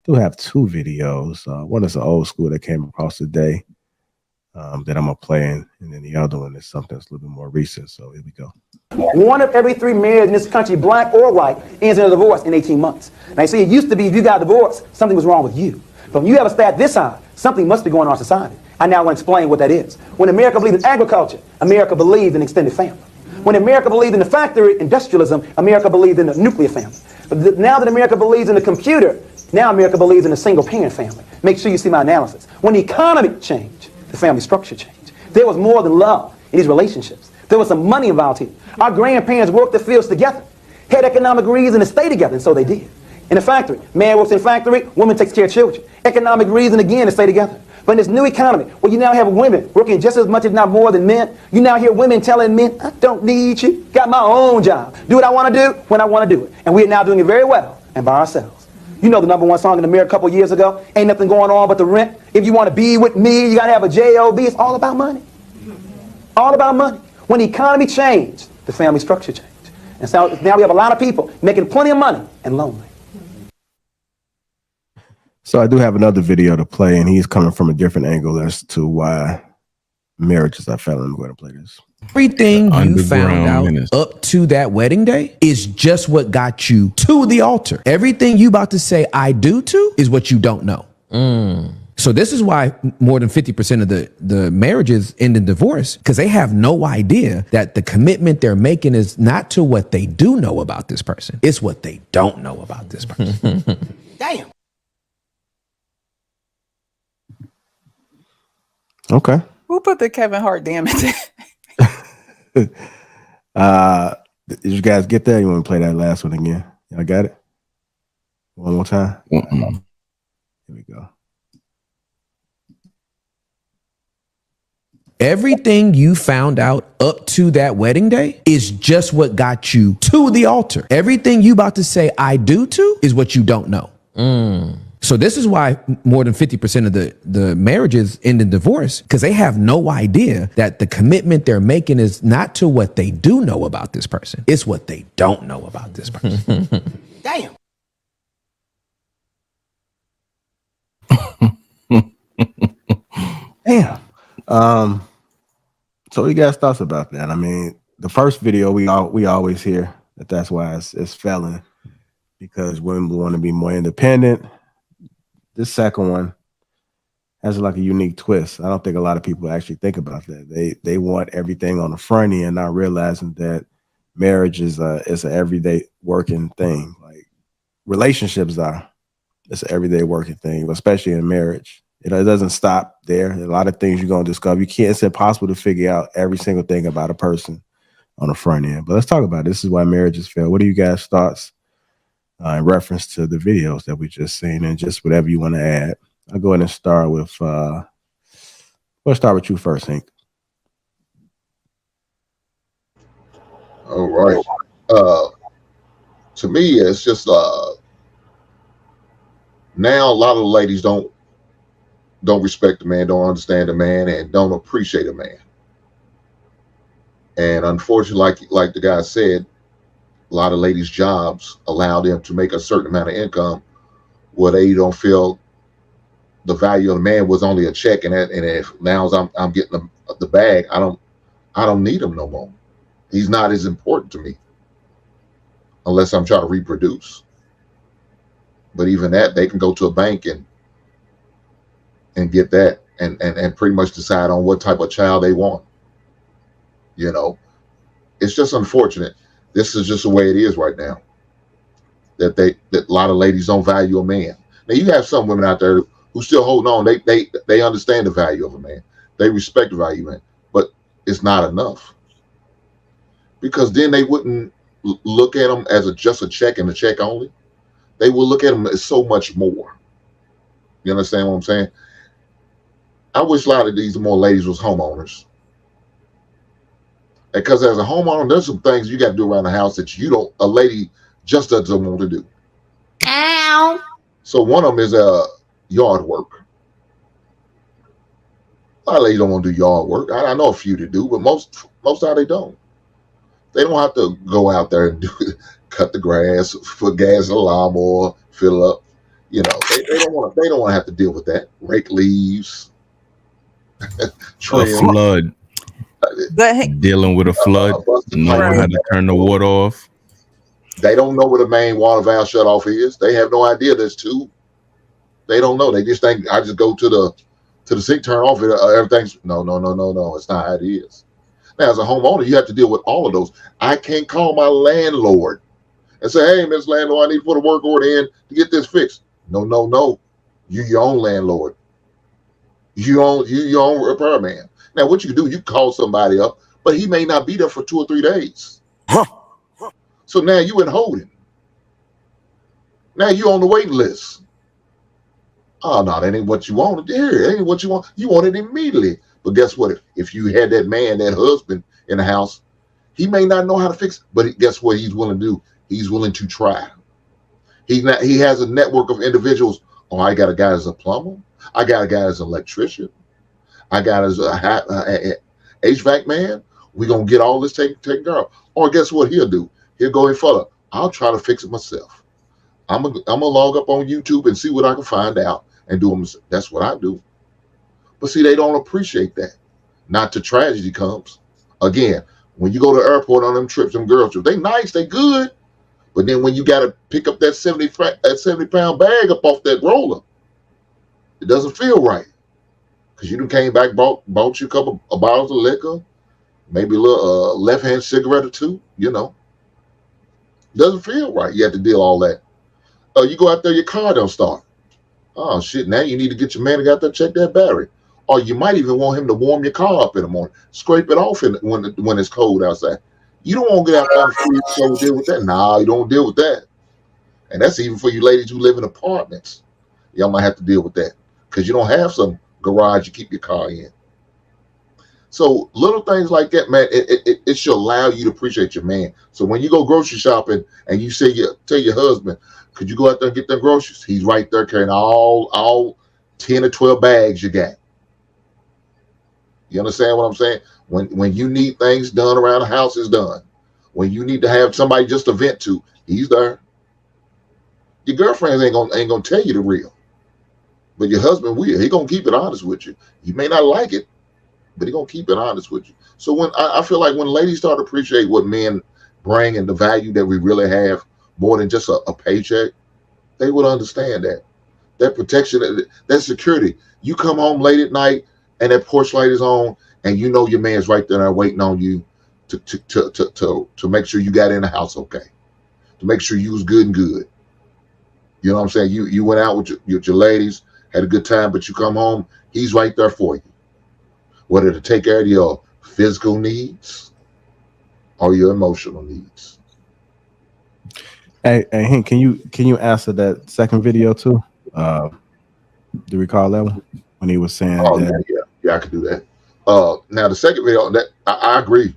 do have two videos. One is an old school that came across today that I'm going to play, and then the other one is something that's a little bit more recent. So here we go. 1 of every 3 marriages in this country, black or white, ends in a divorce in 18 months. Now, you see, it used to be if you got divorced, something was wrong with you. But when you have a stat this high, something must be going on in our society. I now want to explain what that is. When America believed in agriculture, America believed in extended family. When America believed in the factory industrialism, America believed in the nuclear family. But now that America believes in the computer, now America believes in a single-parent family. Make sure you see my analysis. When the economy changed, the family structure changed. There was more than love in these relationships. There was some money involved here. Our grandparents worked the fields together, had economic reason to stay together, and so they did. In a factory, man works in factory, woman takes care of children. Economic reason again to stay together. But in this new economy, where you now have women working just as much, if not more, than men, you now hear women telling men, I don't need you, got my own job. Do what I want to do when I want to do it. And we're now doing it very well and by ourselves. You know the #1 song in America a couple years ago, ain't nothing going on but the rent. If you want to be with me, you got to have a job. It's all about money. All about money. When the economy changed, the family structure changed. And so now we have a lot of people making plenty of money and lonely. So I do have another video to play, and he's coming from a different angle as to why marriages are failing. I'm going to play this. Everything you found out up to that wedding day is just what got you to the altar. Everything you about to say I do to is what you don't know. So this is why more than 50% of the marriages end in divorce, because they have no idea that the commitment they're making is not to what they do know about this person. It's what they don't know about this person. Damn. Okay. Who put the Kevin Hart damage? Did you guys get that? You want to play that last one again? Y'all got it? One more time? Here we go. Everything you found out up to that wedding day is just what got you to the altar. Everything you about to say I do to is what you don't know. So this is why more than 50% of the marriages end in divorce, because they have no idea that the commitment they're making is not to what they do know about this person. It's what they don't know about this person. Damn. Damn. So what you guys thoughts about that? I mean, the first video we always hear that's why it's failing, because women want to be more independent. This second one has like a unique twist. I don't think a lot of people actually think about that. They want everything on the front end, not realizing that marriage is an everyday working thing. Like relationships are, it's an everyday working thing, especially in marriage. It doesn't stop there. A lot of things you're gonna discover. It's impossible to figure out every single thing about a person on the front end. But let's talk about it. This is why marriages fail. What are you guys' thoughts in reference to the videos that we just seen, and just whatever you want to add? I'll go ahead and start with let's start with you first, Hank. All right. To me, it's just now a lot of the ladies don't respect the man, don't understand the man, and don't appreciate a man. And unfortunately, like the guy said, a lot of ladies' jobs allow them to make a certain amount of income where they don't feel the value of the man was only a check, and if now I'm getting the bag, I don't need him no more. He's not as important to me unless I'm trying to reproduce. But even that, they can go to a bank and get that and pretty much decide on what type of child they want. You know, it's just unfortunate. This is just the way it is right now. That a lot of ladies don't value a man. Now you have some women out there who still holding on. They understand the value of a man. They respect the value of a man, but it's not enough. Because then they wouldn't look at him as just a check and a check only. They will look at him as so much more. You understand what I'm saying? I wish a lot of these more ladies was homeowners. Because as a homeowner, there's some things you got to do around the house that a lady just doesn't want to do. Ow. So one of them is yard work. A lot of ladies don't want to do yard work. I know a few that do, but most time they don't. They don't have to go out there and cut the grass, put gas in the lawnmower, fill up. You know, they don't want to have to deal with that. Rake leaves, A trim, flood, But dealing with a flood, busted pipe. knowing how to turn the water off. They don't know where the main water valve shut off is. They have no idea there's two. They don't know. They just think I just go to the sink, turn off it. Everything's no. It's not how it is. Now, as a homeowner, you have to deal with all of those. I can't call my landlord and say, "Hey, Miss Landlord, I need to put a work order in to get this fixed." No. You're your own landlord. You your own repairman. Now, what you do, you call somebody up, but he may not be there for 2 or 3 days. So now you in holding. Now you on the waiting list. Oh no, that ain't what you want. Here, it ain't what you want. You want it immediately. But guess what? If you had that man, that husband in the house, he may not know how to fix it, but guess what he's willing to do? He's willing to try. He has a network of individuals. Oh, I got a guy as a plumber. I got a guy as an electrician. I got as a HVAC man. We're going to get all this taken care of. Or guess what he'll do? He'll go in further. I'll try to fix it myself. I'm gonna log up on YouTube and see what I can find out and do them. That's what I do. But see, they don't appreciate that. Not till tragedy comes. Again, when you go to the airport on them trips, them girl trips, they nice, they good. But then when you got to pick up that 70-pound bag up off that roller, it doesn't feel right. Because you done came back, bought you a couple of bottles of liquor, maybe a little left-hand cigarette or two, you know. It doesn't feel right. You have to deal all that. You go out there, your car don't start. Oh, shit, now you need to get your man to go out there check that battery. Or you might even want him to warm your car up in the morning. Scrape it off when it's cold outside. You don't want to get out there and freeze, so deal with that. Nah, you don't deal with that. And that's even for you ladies who live in apartments. Y'all might have to deal with that because you don't have some garage you keep your car in. So little things like that, man, it should allow you to appreciate your man. So when you go grocery shopping and you tell your husband, could you go out there and get them groceries? He's right there carrying all 10 or 12 bags you got. You understand what I'm saying? When you need things done around the house, it's done. When you need to have somebody just to vent to, he's there. Your girlfriend ain't gonna tell you the real, but your husband will. He gonna keep it honest with you. You may not like it, but he gonna keep it honest with you. So when I feel like when ladies start to appreciate what men bring and the value that we really have more than just a paycheck, they would understand that protection, that security. You come home late at night and that porch light is on, and you know your man's right there waiting on you to make sure you got in the house okay, to make sure you was good and good. You know what I'm saying? You went out with your ladies, had a good time, but you come home, he's right there for you. Whether to take care of your physical needs or your emotional needs. Hey, Hank, can you answer that second video too? Do you recall that one when he was saying that? Yeah, I could do that. Now the second video, that I agree,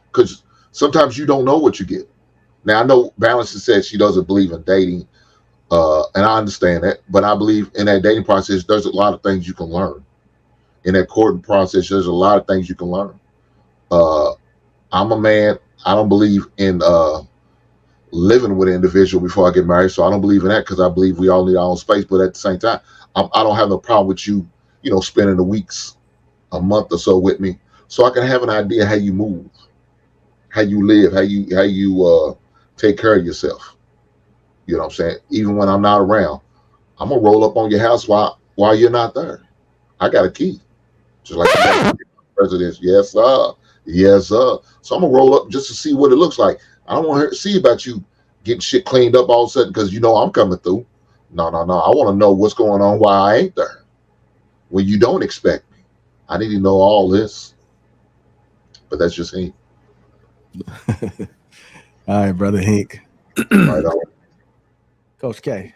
because sometimes you don't know what you get. Now I know Balance said she doesn't believe in dating, and I understand that, but I believe in that dating process, there's a lot of things you can learn. In that courting process, there's a lot of things you can learn. I'm a man. I don't believe in living with an individual before I get married, so I don't believe in that because I believe we all need our own space. But at the same time, I don't have no problem with you, spending the weeks, a month or so with me, so I can have an idea how you move, how you live, how you take care of yourself. You know what I'm saying? Even when I'm not around, I'm gonna roll up on your house while you're not there. I got a key. Just like the presidents, yes, sir. Yes, sir. So I'm gonna roll up just to see what it looks like. I don't want to see about you getting shit cleaned up all of a sudden because I'm coming through. No. I want to know what's going on while I ain't there. When you don't expect me. I need to know all this. But that's just him. All right, brother Hank. Right on. Coach K.